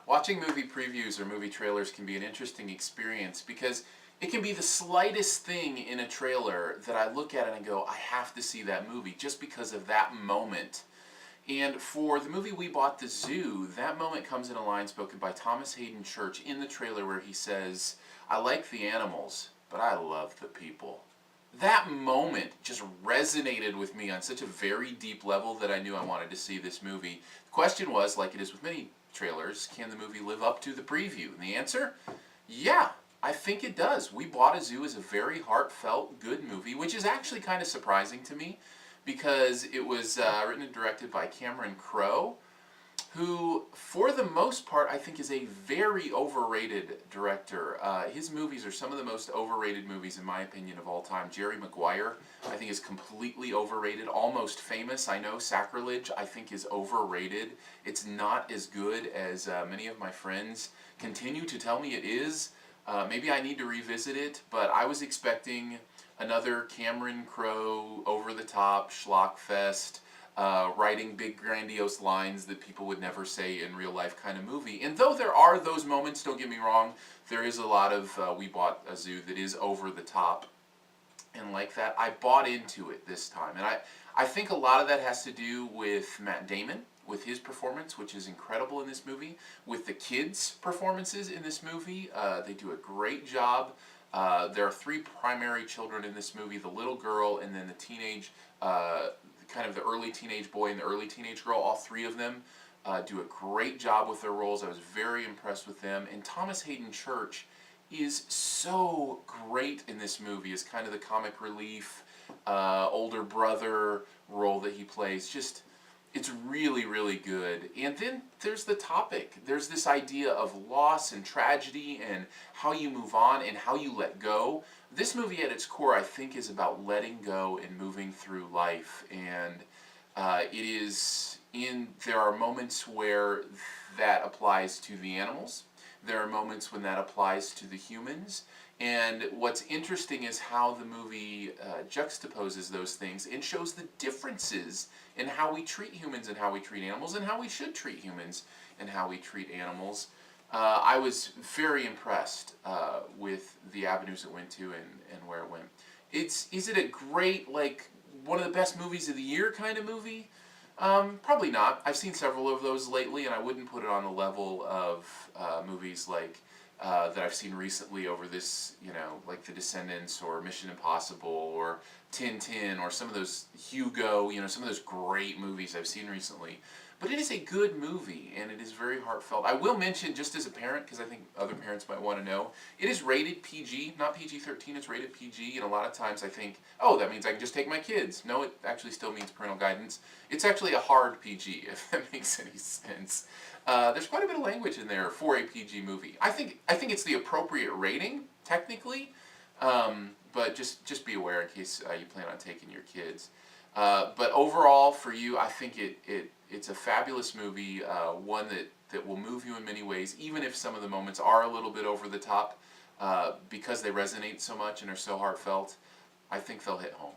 Watching movie previews or movie trailers can be an interesting experience because it can be the slightest thing in a trailer that I look at it and go, I have to see that movie just because of that moment. And for the movie We Bought the Zoo, that moment comes in a line spoken by Thomas Hayden Church in the trailer where he says, I like the animals, but I love the people. That moment just resonated with me on such a very deep level that I knew I wanted to see this movie. The question was, like it is with many trailers, can the movie live up to the preview? And the answer, yeah, I think it does. We Bought a Zoo is a very heartfelt, good movie, which is actually kind of surprising to me because it was written and directed by Cameron Crowe, who, for the most part, I think is a very overrated director. His movies are some of the most overrated movies, in my opinion, of all time. Jerry Maguire, I think, is completely overrated. Almost Famous, I know, Sacrilege, I think is overrated. It's not as good as many of my friends continue to tell me it is. Maybe I need to revisit it, but I was expecting another Cameron Crowe, over-the-top, schlock fest, writing big grandiose lines that people would never say in real life kind of movie. And though there are those moments, don't get me wrong, there is a lot of We Bought a Zoo that is over the top. And like that, I bought into it this time. And I think a lot of that has to do with Matt Damon, with his performance, which is incredible in this movie, with the kids' performances in this movie. They do a great job. There are three primary children in this movie, the little girl and then the teenage kind of the early teenage boy and the early teenage girl. All three of them do a great job with their roles. I was very impressed with them. And Thomas Hayden Church is so great in this movie as kind of the comic relief, older brother role that he plays. Just, it's really, really good. And then there's the topic. There's this idea of loss and tragedy and how you move on and how you let go. This movie at its core, I think, is about letting go and moving through life. And there are moments where that applies to the animals. There are moments when that applies to the humans. And what's interesting is how the movie juxtaposes those things and shows the differences in how we treat humans and how we treat animals and how we should treat humans and how we treat animals. I was very impressed with the avenues it went to and where it went. Is it a great, like, one of the best movies of the year kind of movie? Probably not. I've seen several of those lately, and I wouldn't put it on the level of movies like that I've seen recently over this, like The Descendants or Mission Impossible or Tintin or some of those Hugo, some of those great movies I've seen recently. But it is a good movie, and it is very heartfelt. I will mention, just as a parent, because I think other parents might want to know, it is rated PG, not PG-13, it's rated PG, and a lot of times I think, oh, that means I can just take my kids. No, it actually still means parental guidance. It's actually a hard PG, if that makes any sense. There's quite a bit of language in there for a PG movie. I think it's the appropriate rating, technically, but just be aware in case you plan on taking your kids. But overall, for you, I think it's a fabulous movie, one that will move you in many ways, even if some of the moments are a little bit over the top, because they resonate so much and are so heartfelt. I think they'll hit home.